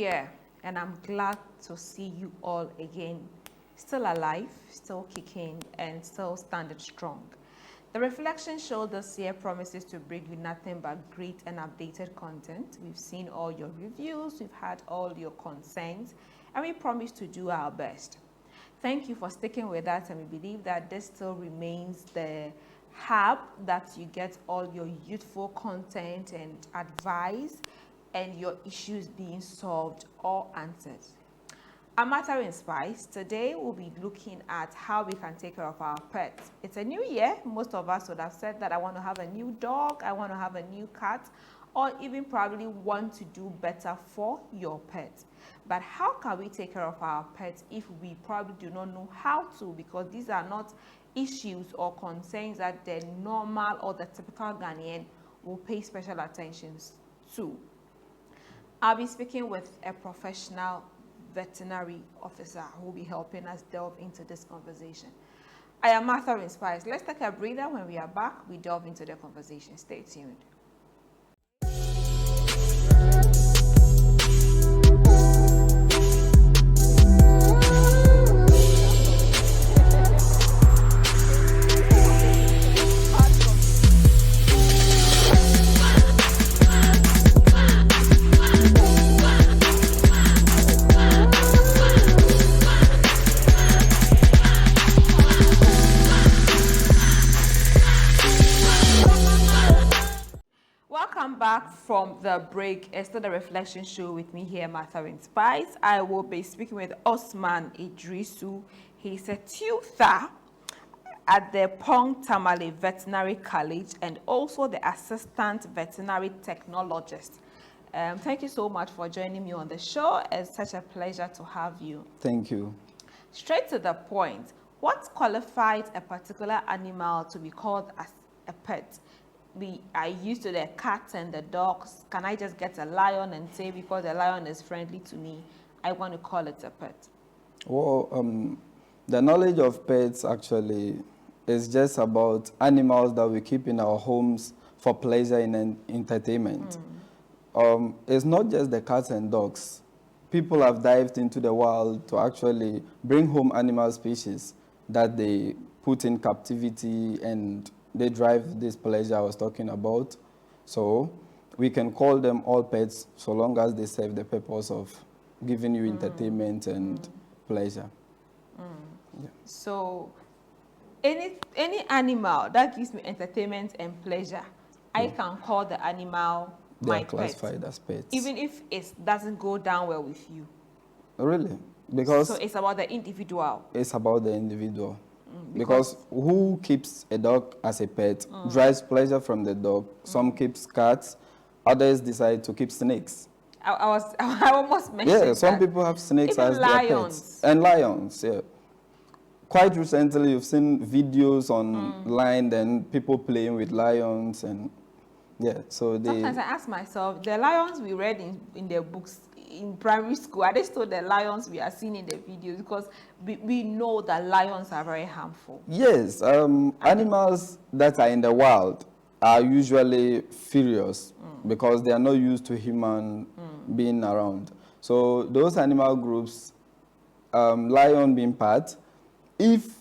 here, and I'm glad to see you all again. Still alive, still kicking, and still standing strong. The Reflection Show this year promises to bring you nothing but great and updated content. We've seen all your reviews, we've had all your concerns, and we promise to do our best. Thank you for sticking with us, and we believe that this still remains the hub that you get all your youthful content and advice and your issues being solved or answered. I'm Vertinary Spice. Today we'll be looking at how we can take care of our pets. It's a new year. Most of us would have said that I want to have a new dog, I want to have a new cat, or even probably want to do better for your pet. But how can we take care of our pets if we probably do not know how to? Because these are not issues or concerns that the normal or the typical Ghanaian will pay special attention to. I'll be speaking with a professional veterinary officer who will be helping us delve into this conversation. I am Vertinary Spice. Let's take a breather. When we are back, we delve into the conversation. Stay tuned. Back from the break, it's still the Reflection Show with me here, Vertinary Spice. I will be speaking with Osman Idrisu. He's a tutor at the Pong Tamale Veterinary College and also the Assistant Veterinary Technologist. Thank you so much for joining me on the show. It's such a pleasure to have you. Thank you. Straight to the point, what qualifies a particular animal to be called as a pet? We are used to the cats and the dogs. Can I just get a lion and say because the lion is friendly to me, I want to call it a pet? Well, the knowledge of pets actually is just about animals that we keep in our homes for pleasure and entertainment. It's not just the cats and dogs. People have dived into the wild to actually bring home animal species that they put in captivity and they drive this pleasure I was talking about. So we can call them all pets so long as they serve the purpose of giving you entertainment and pleasure. Yeah. So any animal that gives me entertainment and pleasure, I can call the animal my pet. They are classified as pets. Even if it doesn't go down well with you. Really? Because so it's about the individual. It's about the individual. Because who keeps a dog as a pet derives pleasure from the dog. Some keeps cats, others decide to keep snakes. I almost mentioned Yeah, some people have snakes even as their pets. And lions, yeah. Quite recently, you've seen videos online, then people playing with lions and yeah. So sometimes I ask myself, the lions we read in the books in primary school, are they still the lions we are seeing in the videos? Because we know that lions are very harmful. Yes, animals that are in the wild are usually furious because they are not used to human being around. So those animal groups, lion being part, if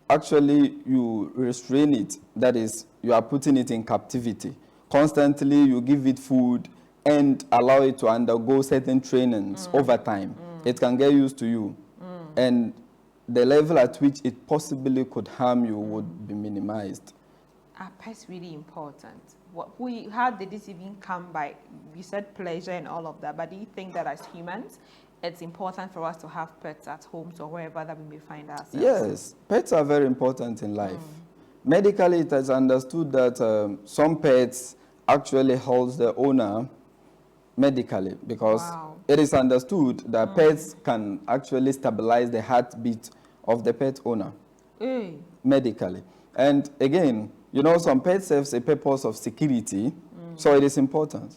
actually you restrain it, that is, you are putting it in captivity, constantly you give it food, and allow it to undergo certain trainings over time. It can get used to you. And the level at which it possibly could harm you would be minimized. Are pets really important? How did this even come by? You said pleasure and all of that, but do you think that as humans, it's important for us to have pets at homes or wherever that we may find ourselves? Yes, pets are very important in life. Medically, it is understood that some pets actually hold the owner medically, because it is understood that pets can actually stabilize the heartbeat of the pet owner medically. And again, you know, some pets serve a purpose of security, so it is important.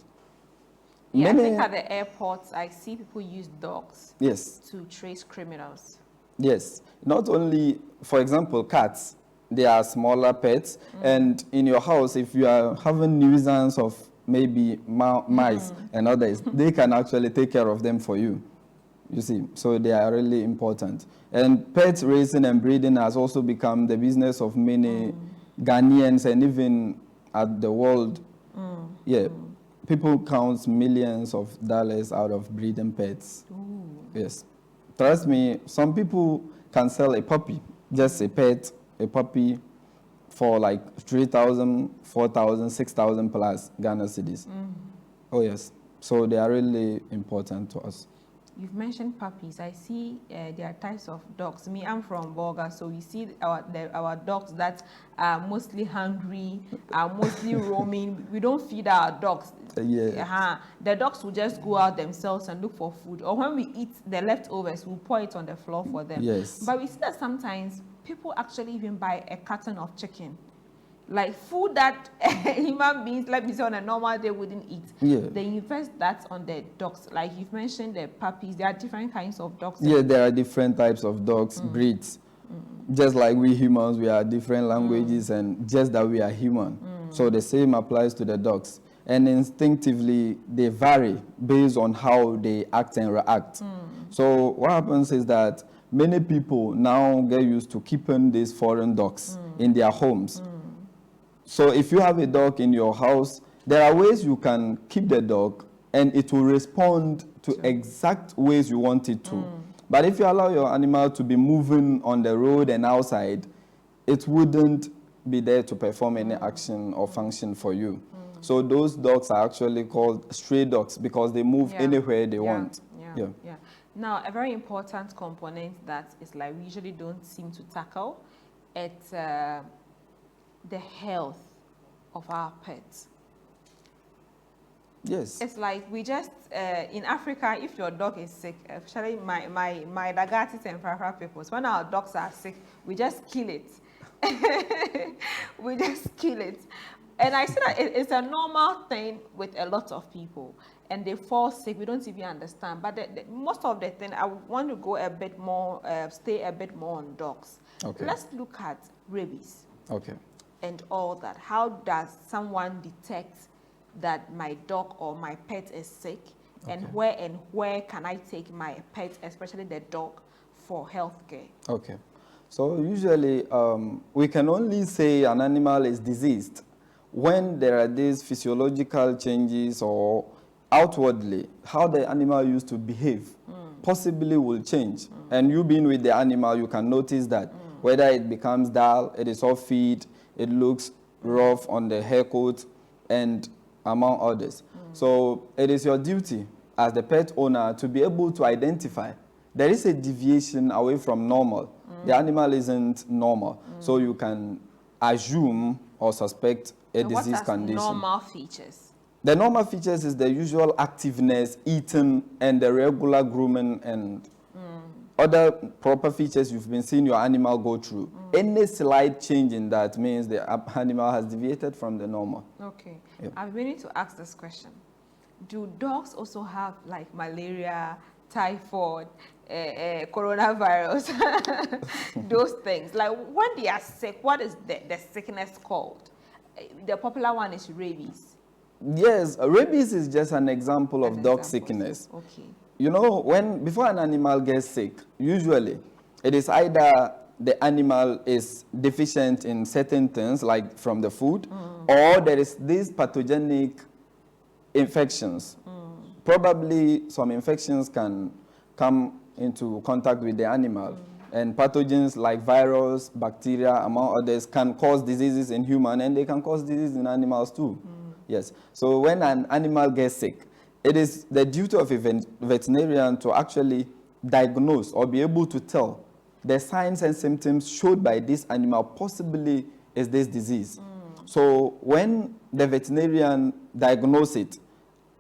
Yeah, I think at the airports, I see people use dogs to trace criminals. Yes, not only, for example, cats, they are smaller pets, and in your house, if you are having nuisance of maybe mice and others, they can actually take care of them for you. You see, so they are really important. And pet raising and breeding has also become the business of many Ghanaians and even at the world. Yeah, people count millions of dollars out of breeding pets. Ooh. Yes. Trust me, some people can sell a puppy, just a pet, a puppy, for like 3,000, 4,000, 6,000 plus Ghana cedis. Oh, yes. So they are really important to us. You've mentioned puppies. I see there are types of dogs. Me, I'm from Bolga, so we see our dogs that are mostly hungry, are mostly roaming. We don't feed our dogs. Yeah. The dogs will just go out themselves and look for food. Or when we eat the leftovers, we'll pour it on the floor for them. Yes. But we see that sometimes people actually even buy a carton of chicken. Like food that human beings, let me say, on a normal day wouldn't eat. Yeah. They invest that on the dogs. Like you've mentioned the puppies, there are different kinds of dogs. Yeah, there are different types of dogs, breeds. Just like we humans, we are different languages and just that we are human. So the same applies to the dogs. And instinctively, they vary based on how they act and react. So what happens is that many people now get used to keeping these foreign dogs in their homes. So if you have a dog in your house, there are ways you can keep the dog and it will respond to exact ways you want it to. But if you allow your animal to be moving on the road and outside, it wouldn't be there to perform any action or function for you. So those dogs are actually called stray dogs because they move anywhere they want. Yeah. Now, a very important component that is like we usually don't seem to tackle, it's the health of our pets. Yes. It's like we just, in Africa, if your dog is sick, especially my Dagatis and Frafra peoples, when our dogs are sick, we just kill it. We just kill it. And I see that it's a normal thing with a lot of people. And they fall sick, we don't even understand. But most of the thing, I want to go a bit more, stay a bit more on dogs. Okay. Let's look at rabies. Okay. And all that. How does someone detect that my dog or my pet is sick? And where can I take my pet, especially the dog, for health care? Okay. So usually we can only say an animal is diseased when there are these physiological changes or outwardly how the animal used to behave possibly will change. And you being with the animal, you can notice that whether it becomes dull, it is off feed, it looks rough on the hair coat, and among others. So it is your duty as the pet owner to be able to identify there is a deviation away from normal. The animal isn't normal. So you can assume or suspect a disease condition. What are normal features? The normal features is the usual activeness, eating, and the regular grooming and other proper features you've been seeing your animal go through. Any slight change in that means the animal has deviated from the normal. Okay. Yep. I'm willing to ask this question. Do dogs also have like malaria, typhoid, coronavirus, those things? Like when they are sick, what is the sickness called? The popular one is rabies. Yes, rabies is just an example of dog sickness. Okay. You know, before an animal gets sick, usually it is either the animal is deficient in certain things, like from the food, or there is these pathogenic infections. Probably some infections can come into contact with the animal. And pathogens like virus, bacteria, among others, can cause diseases in humans, and they can cause diseases in animals too. Yes. So when an animal gets sick, it is the duty of a veterinarian to actually diagnose or be able to tell the signs and symptoms showed by this animal possibly is this disease. So when the veterinarian diagnoses it,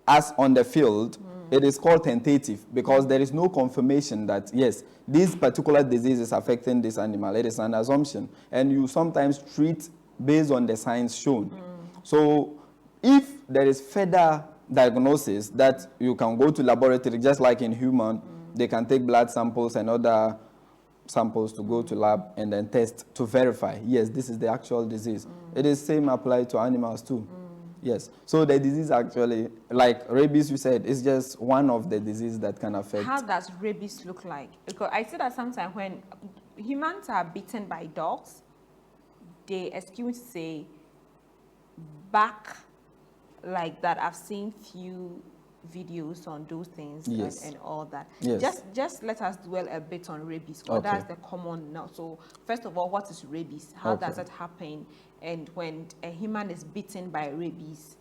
as on the field, it is called tentative because there is no confirmation that, yes, this particular disease is affecting this animal. It is an assumption. And you sometimes treat based on the signs shown. So if there is further diagnosis that you can go to laboratory, just like in human, they can take blood samples and other samples to go to lab and then test to verify, yes, this is the actual disease. It is same applied to animals too. Yes. So the disease actually, like rabies, you said, is just one of the diseases that can affect. How does rabies look like? Because I see that sometimes when humans are bitten by dogs, they excuse say back like that. I've seen few videos on those things Yes. and all that. Yes. Just let us dwell a bit on rabies. Because Okay. that's the common now. So first of all, what is rabies? How Okay. does it happen? And when a human is bitten by rabies,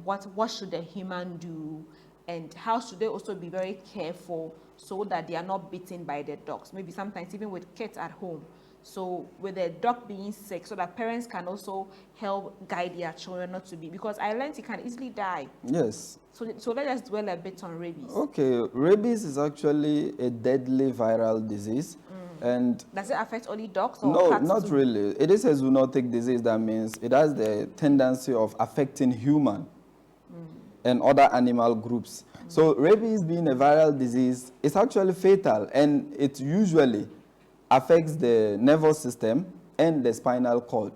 what should a human do? And how should they also be very careful so that they are not bitten by the dogs? Maybe sometimes even with kids at home. So with the dog being sick, so that parents can also help guide their children not to be, because I learned it can easily die. Yes. So let us dwell a bit on rabies. Okay. Rabies is actually a deadly viral disease. And Does it affect only dogs or no, cats not too? really. It is a zoonotic disease. That means it has the tendency of affecting human and other animal groups. So rabies being a viral disease is actually fatal, and it usually affects the nervous system and the spinal cord.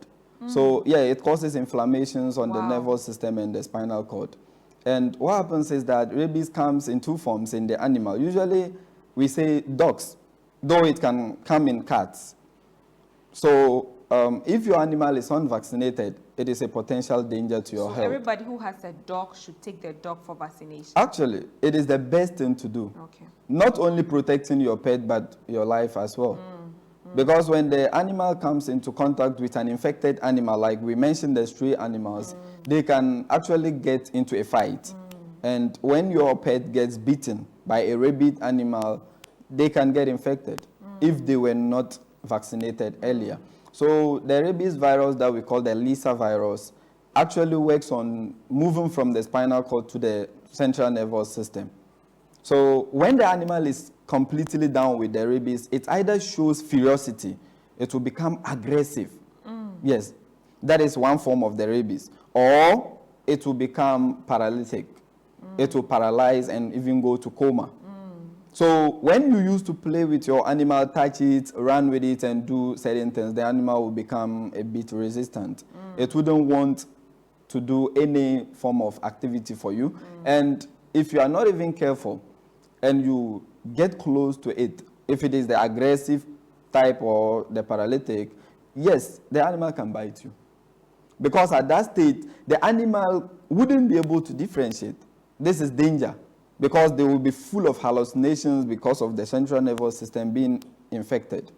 So yeah, it causes inflammations on the Wow. nervous system and the spinal cord. And what happens is that rabies comes in two forms in the animal. Usually we say dogs, though it can come in cats. So if your animal is unvaccinated, it is a potential danger to your So health. everybody who has a dog should take their dog for vaccination. Actually, it is the best thing to do. Okay. Not only protecting your pet, but your life as well. Because when the animal comes into contact with an infected animal, like we mentioned the stray animals, they can actually get into a fight. And when your pet gets bitten by a rabid animal, they can get infected if they were not vaccinated earlier. So the rabies virus that we call the Lissa virus actually works on moving from the spinal cord to the central nervous system. So when the animal is completely down with the rabies, it either shows ferocity, it will become aggressive. Yes, that is one form of the rabies. Or it will become paralytic. It will paralyze and even go to coma. So when you used to play with your animal, touch it, run with it, and do certain things, the animal will become a bit resistant. It wouldn't want to do any form of activity for you. And if you are not even careful and you get close to it, if it is the aggressive type or the paralytic, yes, the animal can bite you. Because at that state, the animal wouldn't be able to differentiate. This is danger. Because they will be full of hallucinations because of the central nervous system being infected.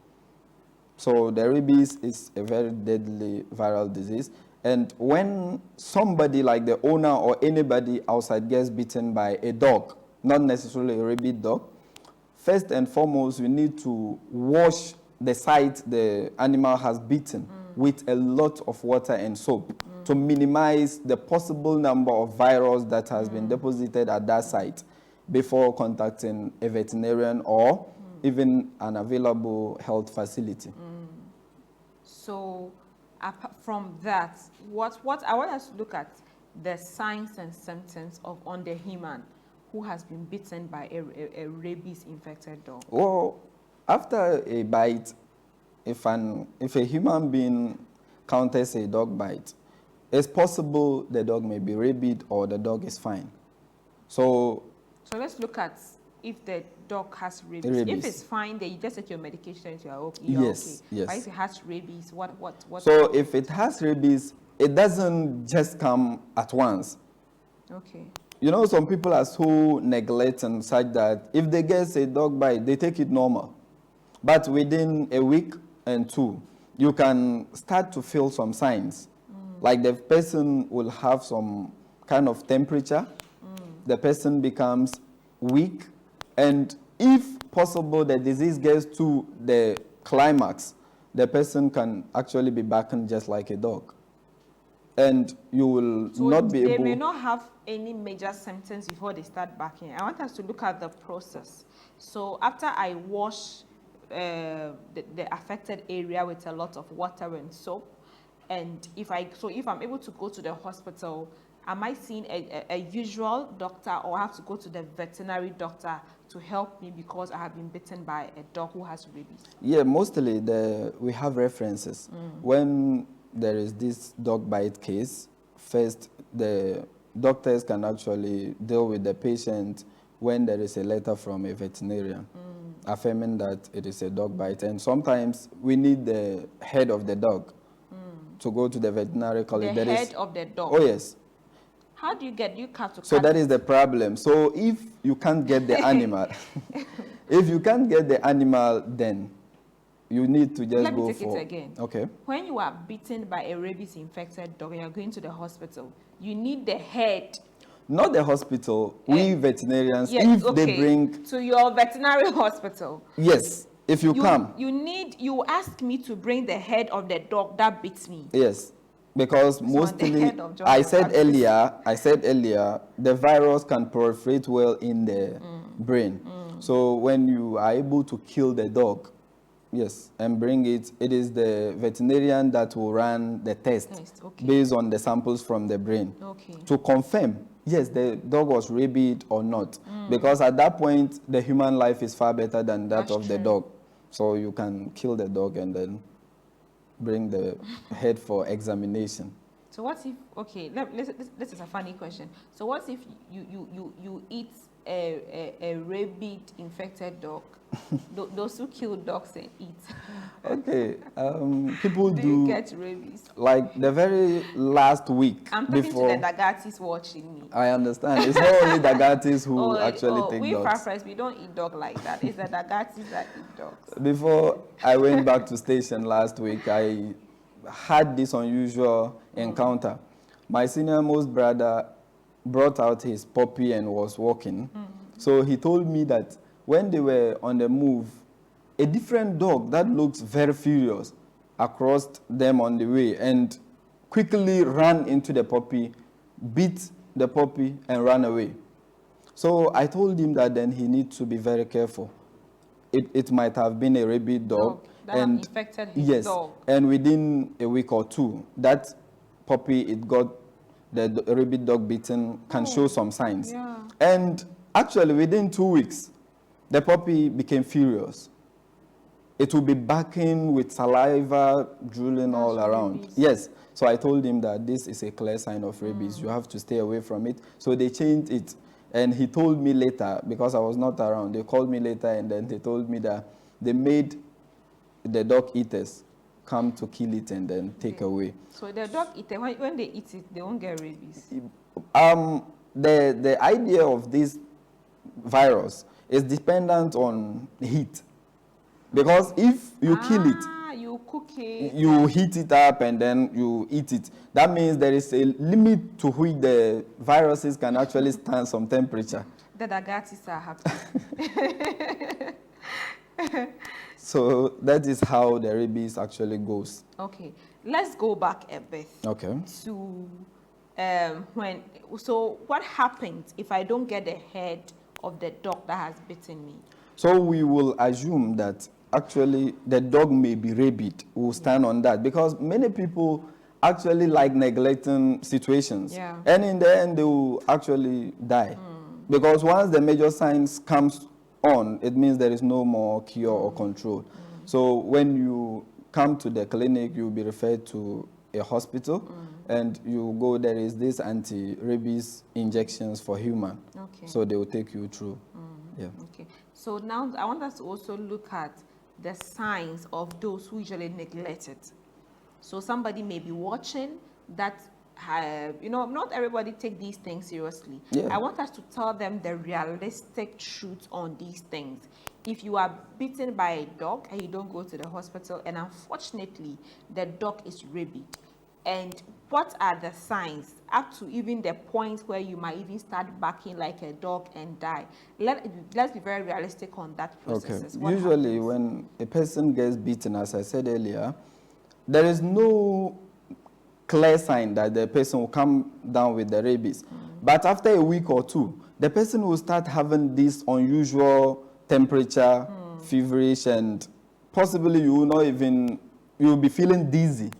So the rabies is a very deadly viral disease. And when somebody like the owner or anybody outside gets bitten by a dog, not necessarily a rabid dog, first and foremost, we need to wash the site the animal has bitten with a lot of water and soap to minimize the possible number of virus that has been deposited at that site before contacting a veterinarian or even an available health facility. So apart from that, what I want us to look at the signs and symptoms of on the human who has been bitten by a rabies infected dog. Well, after a bite, if a human being counters a dog bite, it's possible the dog may be rabid or the dog is fine. So let's look at if the dog has rabies. Rabies. If it's fine, then you just take your medication and you're okay. Yes, okay. yes. But if it has rabies, what? So if it has rabies, it doesn't just come at once. Okay. You know, some people are so neglecting such that if they get a dog bite, they take it normal. But within a week and two, you can start to feel some signs. Like the person will have some kind of temperature. The person becomes weak. And if possible, the disease gets to the climax, the person can actually be barking just like a dog. And you will So not be they able... may not have any major symptoms before they start barking. I want us to look at the process. So after I wash the affected area with a lot of water and soap, and if I'm able to go to the hospital, am I seeing a usual doctor, or I have to go to the veterinary doctor to help me because I have been bitten by a dog who has rabies? Yeah, mostly we have references. When there is this dog bite case, first the doctors can actually deal with the patient when there is a letter from a veterinarian affirming that it is a dog bite. And sometimes we need the head of the dog to go to the veterinary college. The head of the dog. Oh, yes. How do you get, you cut to So cut that it? is the problem. So if you can't get the animal, if you can't get the animal, then you need to just Let me go take for... it again. Okay. When you are bitten by a rabies-infected dog and you're going to the hospital, you need the head. Not the hospital. We veterinarians, Yes, if they bring... to your veterinary hospital. Yes, if you come. You ask me to bring the head of the dog that bits me. Yes, because mostly, I I said earlier, the virus can proliferate well in the brain. So when you are able to kill the dog, yes, and bring it, it is the veterinarian that will run the test based on the samples from the brain to confirm, yes, the dog was rabid or not. Because at that point, the human life is far better than that of the dog. So you can kill the dog and then bring the head for examination. So what if, okay, this is a funny question. So what if you eat a rabid infected dog? Those who kill dogs and eat. Okay, people do you get rabies? Like the very last week. I'm talking to the Dagatis watching me. I understand. It's not only Dagatis who actually take we dogs. We Friends, we don't eat dog like that. It's the Dagatis that eat dogs. Before I went back to station last week, I had this unusual encounter. My senior most brother brought out his puppy and was walking. So he told me that when they were on the move, a different dog that looks very furious crossed them on the way and quickly ran into the puppy, beat the puppy, and ran away. So I told him that then he needs to be very careful. It might have been a rabid dog. That infected his dog. And within a week or two, that puppy, it got the rabid dog bitten, can show some signs. Yeah. And actually, within 2 weeks, the puppy became furious. It will be barking with saliva, drooling all around. Rabies. Yes. So I told him that this is a clear sign of rabies. You have to stay away from it. So they changed it. And he told me later, because I was not around, they called me later and then they told me that they made the dog eaters come to kill it and then take away. So the dog eater, when they eat it, they won't get rabies? The idea of this virus is dependent on heat. Because if you kill it, you cook it, you heat it up and then you eat it. That means there is a limit to which the viruses can actually stand some temperature. The Dagatis are happy. So that is how the rabies actually goes. Okay, let's go back a bit. Okay. To so what happens if I don't get the head of the dog that has bitten me? So we will assume that actually the dog may be rabid. We'll stand on that because many people actually like neglecting situations. Yeah. And in the end, they will actually die. Because once the major signs comes on, it means there is no more cure or control. So when you come to the clinic, you'll be referred to a hospital and you go, there is this anti-rabies injections for human. Okay. So they will take you through. Yeah. Okay. So now I want us to also look at the signs of those who usually neglect it. So somebody may be watching that, not everybody take these things seriously. Yeah. I want us to tell them the realistic truth on these things. If you are bitten by a dog and you don't go to the hospital, and unfortunately the dog is rabid, and what are the signs up to even the point where you might even start barking like a dog and die? Let's be very realistic on that process. Okay. Usually when a person gets bitten, as I said earlier, there is no clear sign that the person will come down with the rabies. But after a week or two, the person will start having this unusual temperature, feverish, and possibly you will be feeling dizzy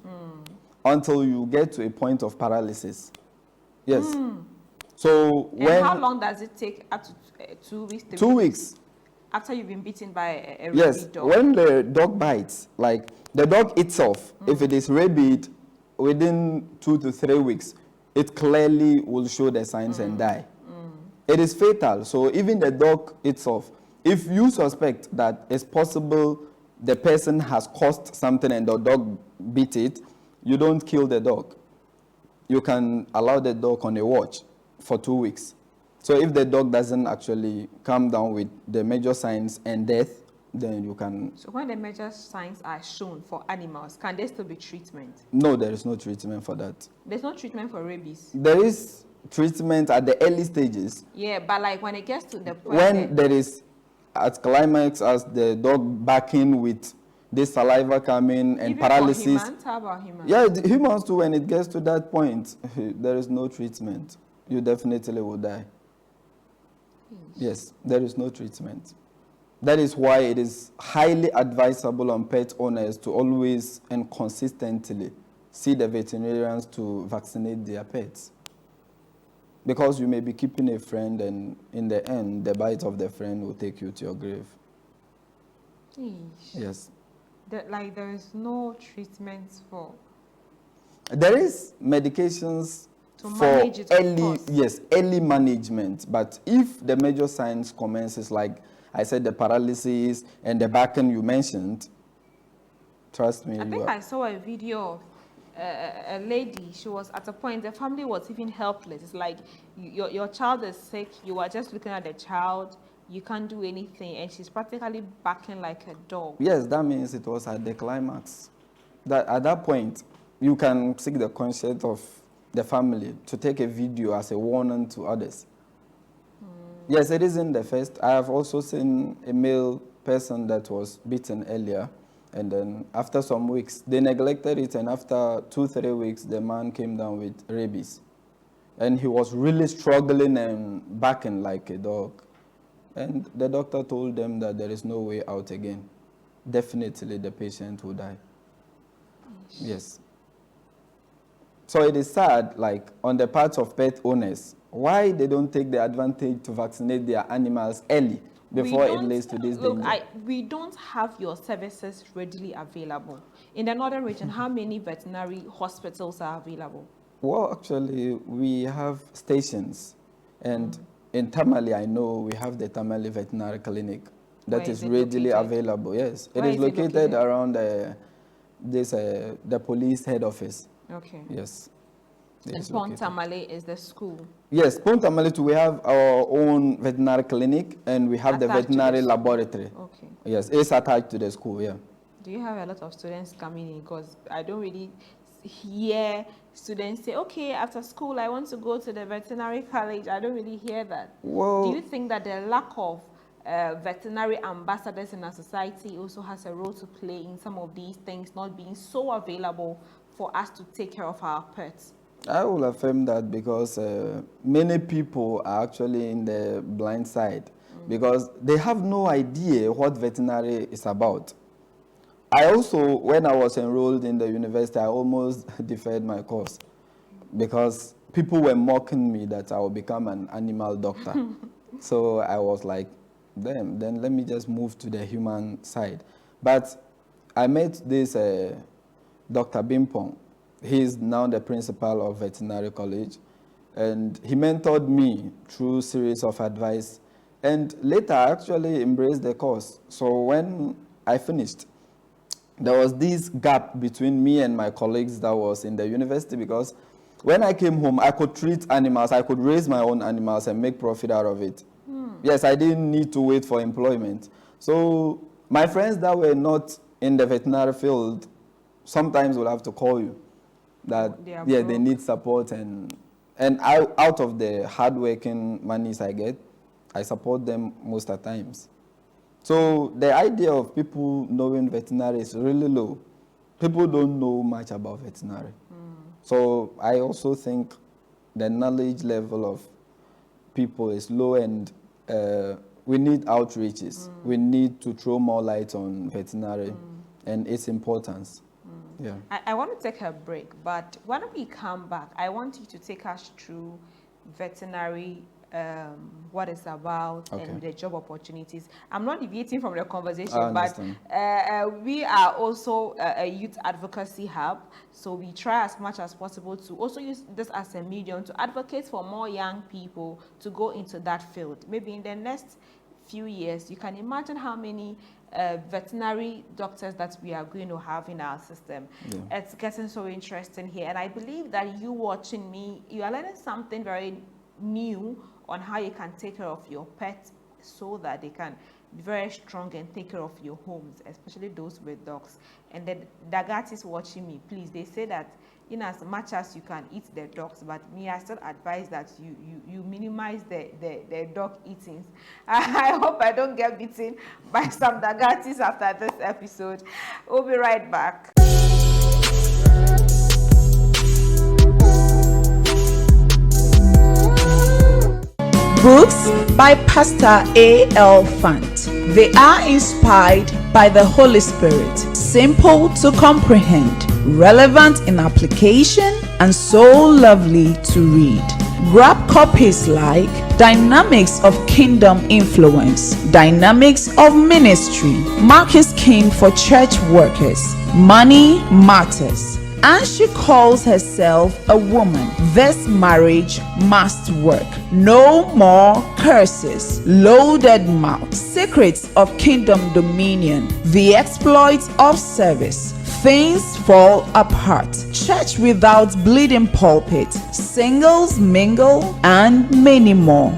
until you get to a point of paralysis. Yes. So and how long does it take? Up to 2 weeks? 2 weeks. After you've been bitten by a yes, rabid dog? When the dog bites, like the dog itself, if it is rabid, within 2 to 3 weeks, it clearly will show the signs and die. It is fatal. So even the dog itself, if you suspect that it's possible the person has caused something and the dog beat it, you don't kill the dog. You can allow the dog on a watch for 2 weeks. So if the dog doesn't actually come down with the major signs and death, then you can... So when the major signs are shown for animals, can there still be treatment? No, there is no treatment for that. There's no treatment for rabies? There is treatment at the early stages. Yeah, but like when it gets to the point... When there is, at climax, as the dog barking with this saliva coming and even paralysis. For humans? How about humans? Yeah, the humans too, when it gets to that point, there is no treatment. You definitely will die. Yes, there is no treatment. That is why it is highly advisable on pet owners to always and consistently see the veterinarians to vaccinate their pets. Because you may be keeping a friend, and in the end, the bite of the friend will take you to your grave. Eesh. Yes. Like there is no treatment for... There is medications To for manage it, of early, course. yes, early management. But if the major signs commences, like I said, the paralysis and the barking you mentioned, trust me. I think I saw a video of a lady. She was at a point, the family was even helpless. It's like your child is sick, you are just looking at the child, you can't do anything, and she's practically barking like a dog. Yes, that means it was at the climax. That at that point, you can seek the consent of the family to take a video as a warning to others. Yes, it isn't the first. I have also seen a male person that was beaten earlier, and then after some weeks, they neglected it, and after 2-3 weeks, the man came down with rabies. And he was really struggling and barking like a dog. And the doctor told them that there is no way out again. Definitely the patient will die. Yes. So it is sad, like, on the part of pet owners, why they don't take the advantage to vaccinate their animals early before it leads to this danger. We don't have your services readily available. In the northern region, how many veterinary hospitals are available? Well, actually, we have stations. And in Tamale, I know we have the Tamale Veterinary Clinic that is readily available. Yes, it is located around the police head office. Okay. Yes. And Pont Tamale is the school. Yes, Pont Tamale too. We have our own veterinary clinic, and we have the veterinary laboratory. Okay. Yes, it's attached to the school. Yeah. Do you have a lot of students coming in? Because I don't really hear students say, "Okay, after school, I want to go to the veterinary college." I don't really hear that. Well, do you think that the lack of veterinary ambassadors in our society also has a role to play in some of these things not being so available for us to take care of our pets? I will affirm that because many people are actually in the blind side because they have no idea what veterinary is about. I also, when I was enrolled in the university, I almost deferred my course because people were mocking me that I will become an animal doctor. So I was like, damn, then let me just move to the human side. But I met this Dr. Bimpong. He is now the principal of Veterinary College, and he mentored me through a series of advice, and later I actually embraced the course. So when I finished, there was this gap between me and my colleagues that was in the university because when I came home, I could treat animals, I could raise my own animals and make profit out of it. Yes, I didn't need to wait for employment. So my friends that were not in the veterinary field sometimes will have to call you that they need support, and out of the hardworking monies I get, I support them most of the times. So the idea of people knowing veterinary is really low. People don't know much about veterinary. So I also think the knowledge level of people is low, and we need outreaches. We need to throw more light on veterinary and its importance. Yeah. I want to take a break, but when we come back, I want you to take us through veterinary what it's about Okay. and the job opportunities. I'm not deviating from the I conversation, but understand. we are also a youth advocacy hub, so we try as much as possible to also use this as a medium to advocate for more young people to go into that field. Maybe in the next few years, you can imagine how many veterinary doctors that we are going to have in our system. Yeah. It's getting so interesting here, and I believe that you watching me, you are learning something very new on how you can take care of your pets so that they can be very strong and take care of your homes, especially those with dogs. And then Dagat is watching me. Please, they say that in as much as you can eat the dogs, but me, I still advise that you minimize the dog eatings. I hope I don't get beaten by some Dagatis after this episode. We'll be right back. Books by Pastor A.L. Fant. They are inspired by the Holy Spirit, simple to comprehend, relevant in application, and so lovely to read. Grab copies like Dynamics of Kingdom Influence, Dynamics of Ministry, Mark is King for Church Workers, Money Matters, and she calls herself a woman. This marriage must work. No more curses. Loaded mouth. Secrets of Kingdom Dominion. The exploits of service. Things fall apart. Church without bleeding pulpit. Singles mingle, and many more.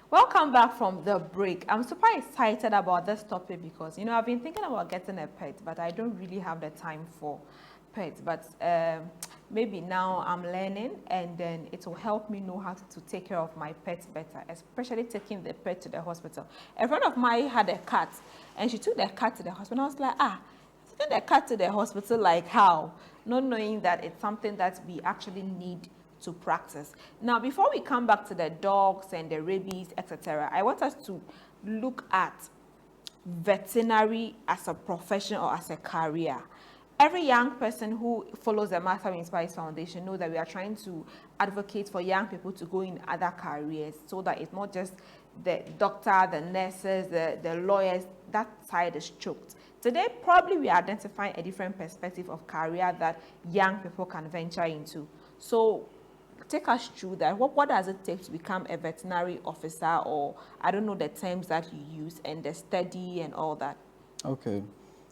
Welcome back from the break. I'm super excited about this topic because, you know, I've been thinking about getting a pet, but I don't really have the time for pets. But maybe now I'm learning, and then it will help me know how to take care of my pets better, especially taking the pet to the hospital. A friend of mine had a cat, and she took the cat to the hospital. I was like, taking the cat to the hospital, like how? Not knowing that it's something that we actually need to practice. Now, before we come back to the dogs and the rabies, etc., I want us to look at veterinary as a profession or as a career. Every young person who follows the Martha Inspires Foundation knows that we are trying to advocate for young people to go in other careers so that it's not just the doctor, the nurses, the lawyers. That side is choked. Today, probably we are identifying a different perspective of career that young people can venture into. So take us through that. What does it take to become a veterinary officer, or I don't know the terms that you use, and the study and all that? Okay.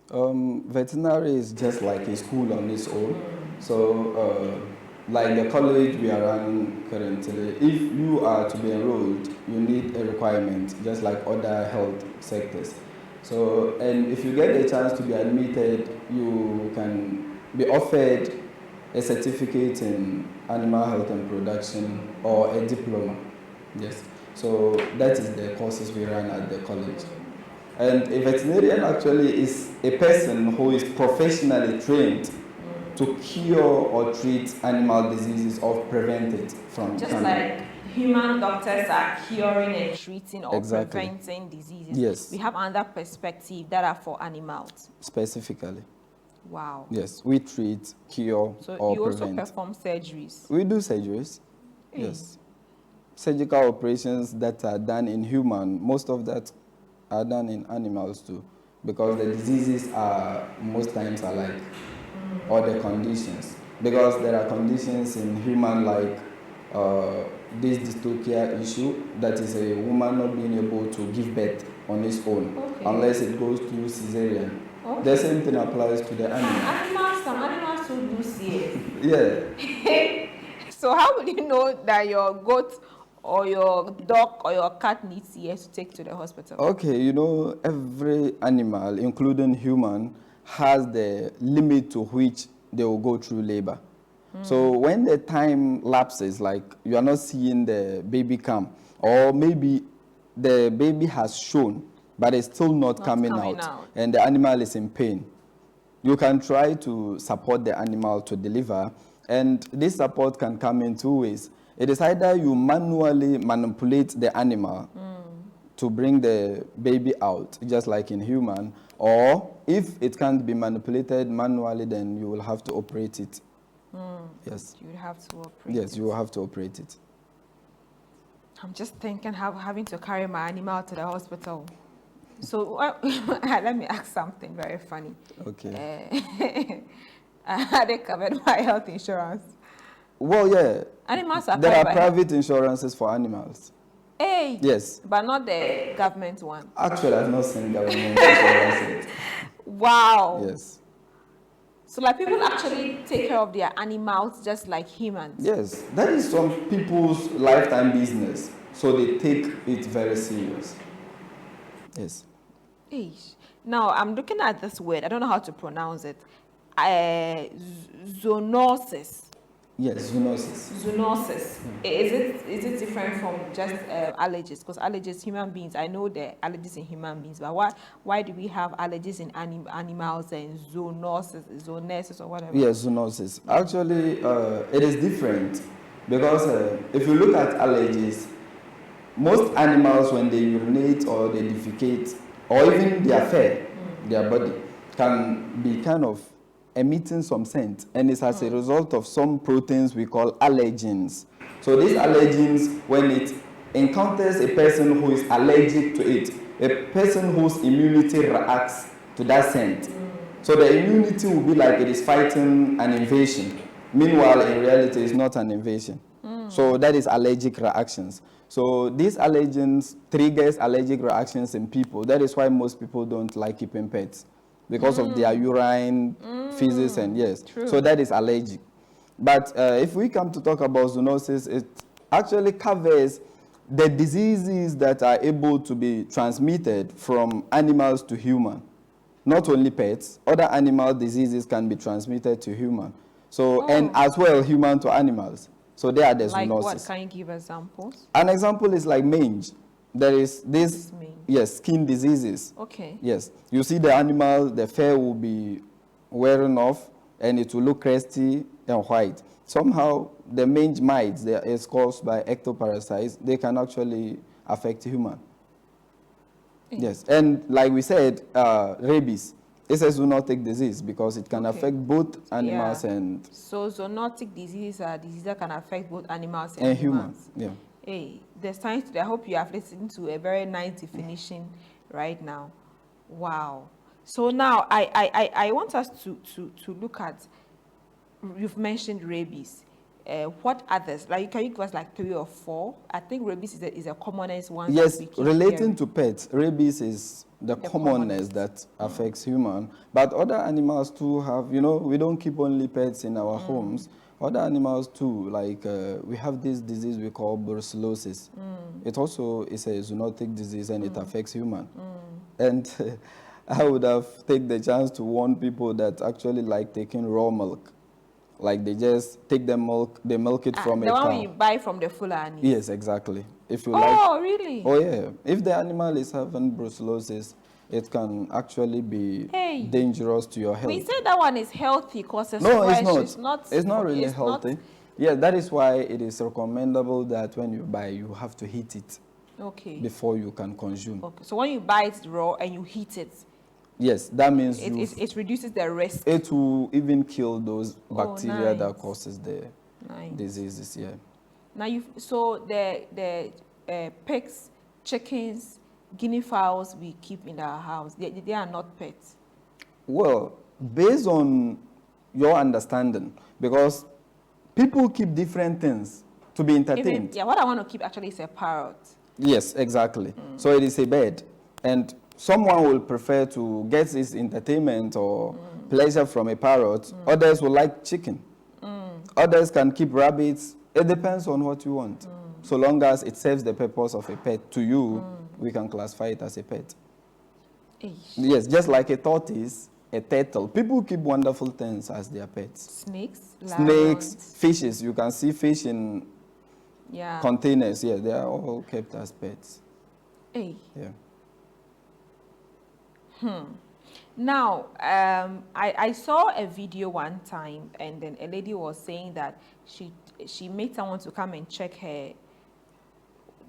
Veterinary is just like a school on its own. So, like the college we are running currently, if you are to be enrolled, you need a requirement, just like other health sectors. So, and if you get a chance to be admitted, you can be offered a certificate in animal health and production or a diploma. Yes. So that is the courses we run at the college. And a veterinarian actually is a person who is professionally trained to cure or treat animal diseases or prevent it from Just coming. like human doctors are curing and treating or Exactly. preventing diseases, Yes. we have another perspective that are for animals. Specifically. Wow. Yes, we treat, cure, So or you also prevent. perform surgeries? We do surgeries. Yes. Surgical operations that are done in human, most of that are done in animals too, because the diseases are most times alike, or the conditions. Because there are conditions in human like this dystocia issue, that is a woman not being able to give birth on its own, unless it goes through cesarean. The same thing applies to the animal. Some animals too do CS. Yeah. So how would you know that your goat or your dog or your cat needs CS to take to the hospital? Okay, you know, every animal, including human, has the limit to which they will go through labor. So when the time lapses, like you are not seeing the baby come, or maybe the baby has shown, but it's still not coming out, and the animal is in pain, you can try to support the animal to deliver, and this support can come in two ways. It is either you manually manipulate the animal to bring the baby out, just like in human, or if it can't be manipulated manually, then you will have to operate it. Yes. You would have to operate. Yes, it. you will have to operate it. I'm just thinking having to carry my animal to the hospital. So let me ask something very funny. Okay. Are they covered by health insurance? Well, yeah. Animals are There covered are by private insurances for animals. Hey. Yes. But not the government one. Actually, I've not seen government insurance yet. Wow. Yes. So like people actually take care of their animals just like humans. Yes. That is some people's lifetime business. So they take it very serious. Yes. Eish. Now I'm looking at this word. I don't know how to pronounce it. Zoonosis. Yes, zoonosis. Zoonosis. Is it different from just allergies? Because allergies, human beings, I know the allergies in human beings, but why do we have allergies in animals and zoonosis or whatever? Yes, zoonosis. Actually, it is different because if you look at allergies, most animals, when they urinate or they defecate, or even their fur, their body, can be kind of emitting some scent, and it's as a result of some proteins we call allergens. So these allergens, when it encounters a person who is allergic to it, a person whose immunity reacts to that scent. So the immunity will be like it is fighting an invasion. Meanwhile, in reality, it's not an invasion. So that is allergic reactions. So these allergens triggers allergic reactions in people. That is why most people don't like keeping pets, because of their urine, feces, and yes. True. So that is allergic. But if we come to talk about zoonosis, it actually covers the diseases that are able to be transmitted from animals to human. Not only pets, other animal diseases can be transmitted to human. So, and as well human to animals. So they are the Like zoonosis. what? Can you give examples? An example is like mange. There is this, Mange. yes, skin diseases. Okay. Yes, you see the animal, the fur will be wearing off and it will look crusty and white. Somehow the mange mites that is caused by ectoparasites, they can actually affect human. Yes, and like we said, rabies is a zoonotic disease because it can affect both animals and So zoonotic diseases are diseases that can affect both animals and humans. humans. Yeah. Hey, there's science today. I hope you have listened to a very nice definition right now. Wow. So now I want us to look at, you've mentioned rabies. What others? Like, can you give us like 3 or 4? I think rabies is a commonest one. Yes, that we keep relating hearing. to pets, rabies is the commonest that affects human. But other animals too have, you know, we don't keep only pets in our homes. Other animals too, like we have this disease we call brucellosis. It also is a zoonotic disease and it affects human. And I would have taken the chance to warn people that actually like taking raw milk. Like they just take the milk, they milk it from a the cow. one you buy from the Fulani. Yes, exactly. If you Oh, really? Oh yeah. If the animal is having brucellosis, it can actually be dangerous to your health. We said that one is healthy because it's No, fresh. it's not. It's not really healthy. Yeah, that is why it is recommendable that when you buy, you have to heat it before you can consume. Okay. So when you buy it raw and you heat it, yes, that means it reduces the risk. It will even kill those bacteria that nice. causes the diseases. Yeah. Now so the pigs, chickens, guinea fowls we keep in our house, they are not pets. Well, based on your understanding, because people keep different things to be entertained. What I want to keep actually is a parrot. Yes, exactly. So it is a bird, and someone will prefer to get his entertainment or pleasure from a parrot. Others will like chicken. Others can keep rabbits. It depends on what you want. So long as it serves the purpose of a pet to you, we can classify it as a pet. Yes, just like a tortoise, a turtle. People keep wonderful things as their pets. Snakes, fishes. You can see fish in containers. Yeah, they are all kept as pets. Yeah. Now, I saw a video one time, and then a lady was saying that she made someone to come and check her.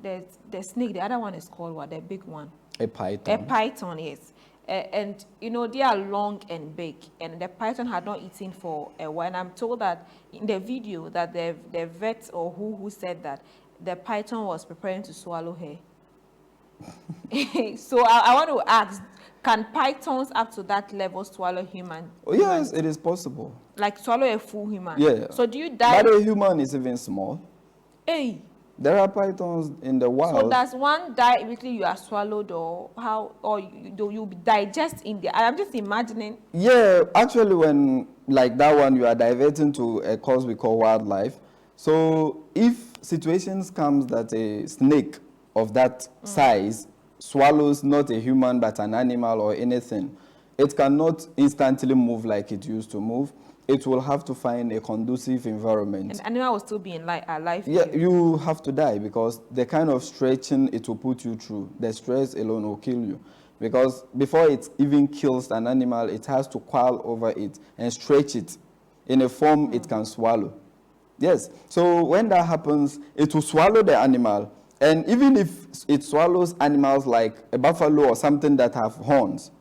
The snake, the other one is called what? The big one. A python. A python, yes. And you know, they are long and big, and the python had not eaten for a while. And I'm told that in the video that the vet or who said that the python was preparing to swallow her. So I want to ask, can pythons up to that level swallow human? Oh, yes, it is possible. Like swallow a full human? Yeah. So do you die? But a human is even small. Hey. There are pythons in the wild. So does one die immediately you are swallowed, or how, or you digest in there? I'm just imagining. Yeah, actually, when like that one, you are diverting to a cause we call wildlife. So if situations comes that a snake of that size swallows not a human but an animal or anything, it cannot instantly move like it used to move. It will have to find a conducive environment. And animal will still be alive. Yeah, you have to die because the kind of stretching it will put you through, the stress alone will kill you. Because before it even kills an animal, it has to coil over it and stretch it in a form it can swallow. Yes, so when that happens, it will swallow the animal. And even if it swallows animals like a buffalo or something that have horns,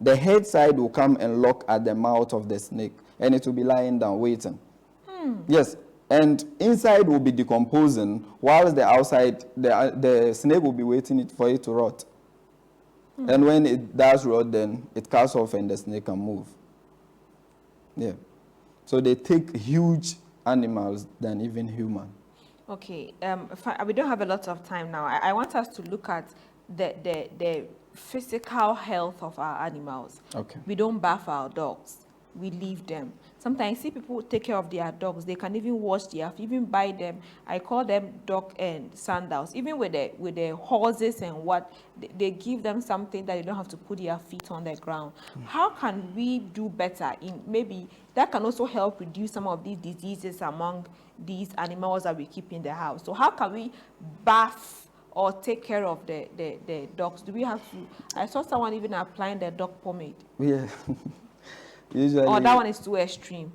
the head side will come and lock at the mouth of the snake, and it will be lying down waiting. Yes, and inside will be decomposing, whilst the outside, the snake will be waiting for it to rot. And when it does rot, then it cuts off and the snake can move. Yeah. So they take huge animals than even human. Okay, we don't have a lot of time now. I want us to look at the physical health of our animals. Okay. We don't bath our dogs. We leave them. Sometimes I see people take care of their dogs. They can even wash their, even buy them. I call them dog and sandals. Even with the horses and what, they give them something that they don't have to put their feet on the ground. How can we do better in maybe that can also help reduce some of these diseases among these animals that we keep in the house? So how can we bath or take care of the dogs? Do we have to? I saw someone even applying the dog pomade. Yeah. Usually, oh, that one is too extreme.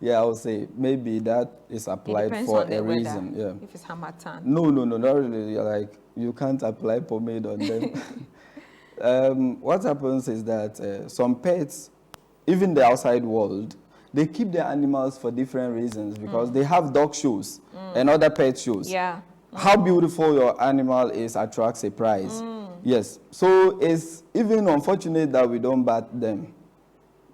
Yeah, I would say maybe that is applied for a reason. Yeah. If it's Hamatan. No, not really. Like you can't apply pomade on them. What happens is that some pets, even the outside world, they keep their animals for different reasons because they have dog shows and other pet shows. Yeah. How beautiful your animal is attracts a prize. Yes. So it's even unfortunate that we don't bath them.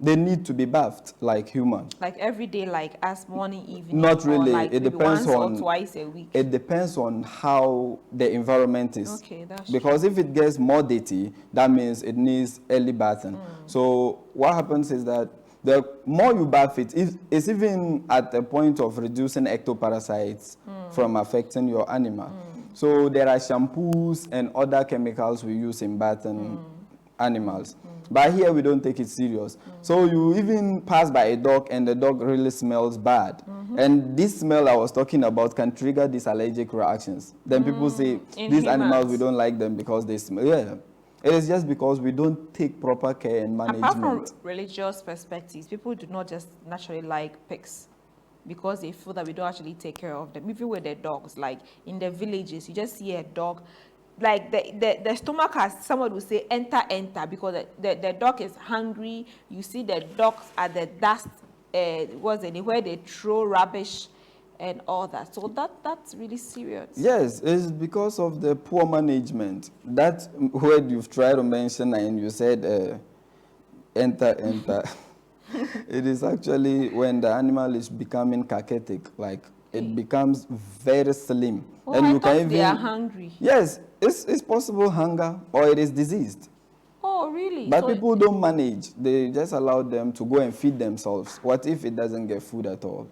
They need to be bathed like human. Like every day, like as morning, evening. Not really. Like it depends once on or twice a week. It depends on how the environment is. Okay, that's because true. if it gets more dirty, that means it needs early bathing. So what happens is that the more you bath it, it's even at the point of reducing ectoparasites from affecting your animal. So there are shampoos and other chemicals we use in bathing animals. But here we don't take it serious. So you even pass by a dog and the dog really smells bad. And this smell I was talking about can trigger these allergic reactions. Then people say, these animals, we don't like them because they smell. Yeah. It is just because we don't take proper care and management. Apart from religious perspectives, people do not just naturally like pigs because they feel that we don't actually take care of them. Even with their dogs, like in the villages, you just see a dog, like the stomach has, someone will say, enter, because the dog is hungry. You see the dogs at the dust, where they throw rubbish and all that. So that's really serious. Yes, it's because of the poor management. That word you've tried to mention and you said enter. It is actually when the animal is becoming cachetic, like it becomes very slim. Oh, and I you thought can they are hungry. Yes, it's possible hunger or it is diseased. Oh, really? But so people don't manage. They just allow them to go and feed themselves. What if it doesn't get food at all?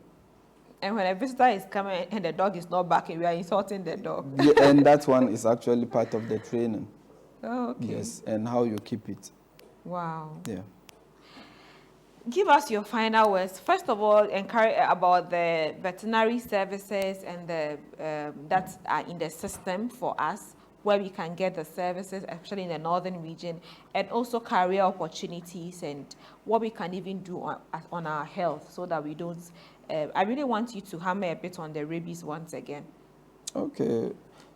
And when a visitor is coming and the dog is not barking, we are insulting the dog. Yeah, and that one is actually part of the training. Oh, okay. Yes, and how you keep it. Wow. Yeah. Give us your final words. First of all, encourage about the veterinary services and the that are in the system for us, where we can get the services, especially in the northern region, and also career opportunities and what we can even do on our health so that we don't. I really want you to hammer a bit on the rabies once again. Okay.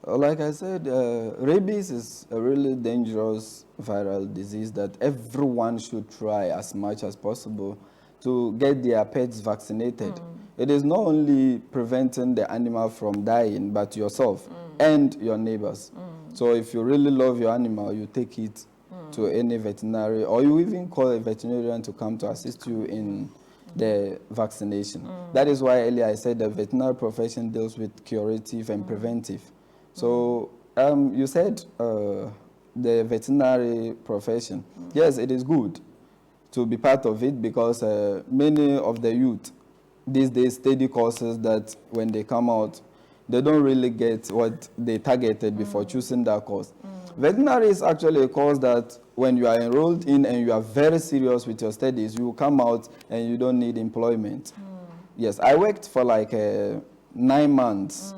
Like I said, rabies is a really dangerous viral disease that everyone should try as much as possible to get their pets vaccinated. It is not only preventing the animal from dying, but yourself and your neighbors. So if you really love your animal, you take it to any veterinary, or you even call a veterinarian to come to assist you in the vaccination. That is why earlier I said the veterinary profession deals with curative and preventive. So you said the veterinary profession. Yes, it is good to be part of it because many of the youth these days study courses that when they come out, they don't really get what they targeted before choosing that course. Veterinary is actually a course that when you are enrolled in and you are very serious with your studies, you come out and you don't need employment. Yes, I worked for like 9 months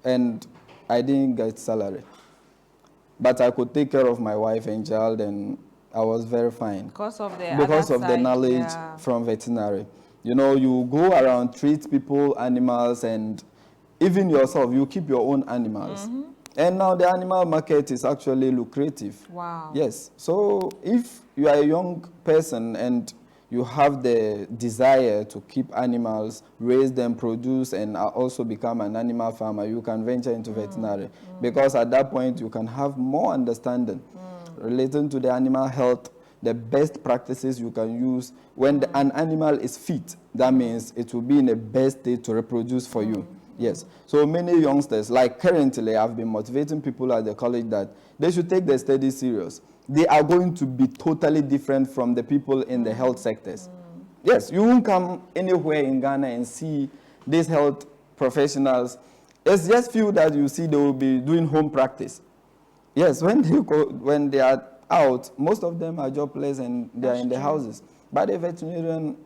and I didn't get salary. But I could take care of my wife and child and I was very fine. Because of the Because other of the side, knowledge yeah. from veterinary. You know, you go around, treat people, animals, and even yourself, you keep your own animals. And now the animal market is actually lucrative. Wow. Yes. So if you are a young person and you have the desire to keep animals, raise them, produce, and also become an animal farmer, you can venture into veterinary. Because at that point, you can have more understanding relating to the animal health, the best practices you can use. When an animal is fit, that means it will be in the best state to reproduce for you. Yes. So many youngsters, like currently, I've been motivating people at the college that they should take their studies serious. They are going to be totally different from the people in the health sectors. Yes, you won't come anywhere in Ghana and see these health professionals. It's just few that you see they will be doing home practice. Yes, when they are out, most of them are jobless and they are in the houses. But a veterinarian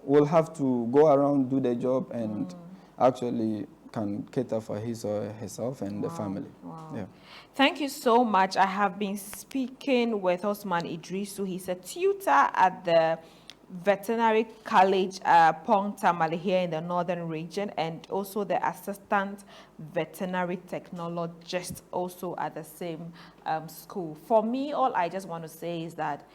will have to go around, do the job, and actually can cater for his or herself and the family. Wow. Yeah. Thank you so much. I have been speaking with Osman Idrisu. He's a tutor at the Veterinary College, Pong Tamale here in the northern region, and also the assistant veterinary technologist also at the same school. For me, all I just want to say is that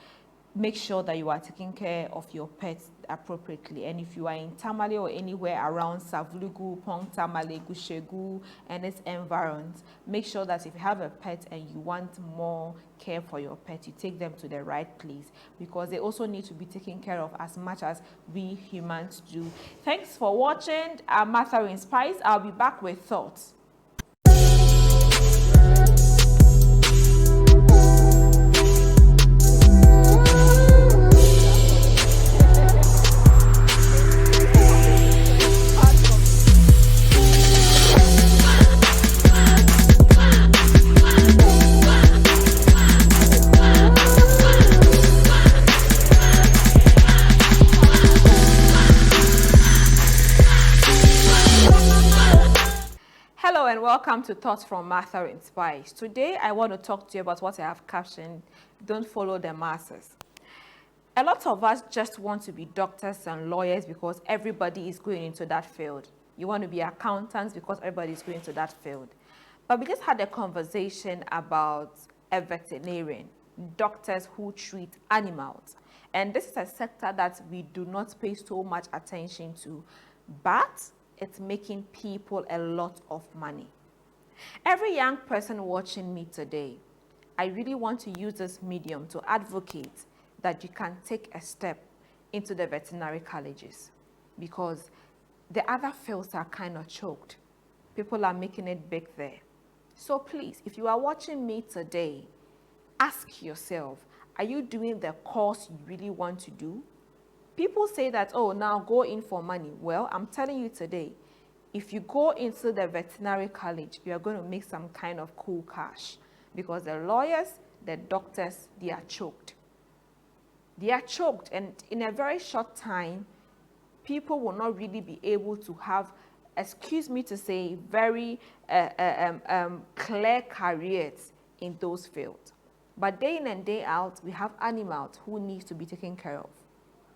make sure that you are taking care of your pets appropriately. And if you are in Tamale or anywhere around Savulugu, Pong Tamale, Gushegu, and its environs, make sure that if you have a pet and you want more care for your pet, you take them to the right place, because they also need to be taken care of as much as we humans do. Thanks for watching. I'm Martha Inspires. I'll be back with thoughts. Hello and welcome to Thoughts from Martha Inspires. Today I want to talk to you about what I have captioned, don't follow the masses. A lot of us just want to be doctors and lawyers because everybody is going into that field. You want to be accountants because everybody is going into that field. But we just had a conversation about a veterinarian, doctors who treat animals. And this is a sector that we do not pay so much attention to, but it's making people a lot of money. Every young person watching me today, I really want to use this medium to advocate that you can take a step into the veterinary colleges, because the other fields are kind of choked. People are making it big there. So please, if you are watching me today, ask yourself, are you doing the course you really want to do? People say that, oh, now go in for money. Well, I'm telling you today, if you go into the veterinary college, you are going to make some kind of cool cash, because the lawyers, the doctors, they are choked. They are choked, and in a very short time, people will not really be able to have, excuse me to say, very clear careers in those fields. But day in and day out, we have animals who need to be taken care of.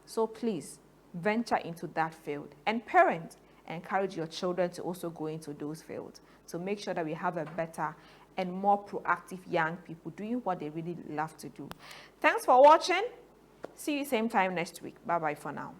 So please, venture into that field. And parents encourage your children to also go into those fields, to make sure that we have a better and more proactive young people doing what they really love to do. Thanks for watching. See you same time next week. Bye bye for now.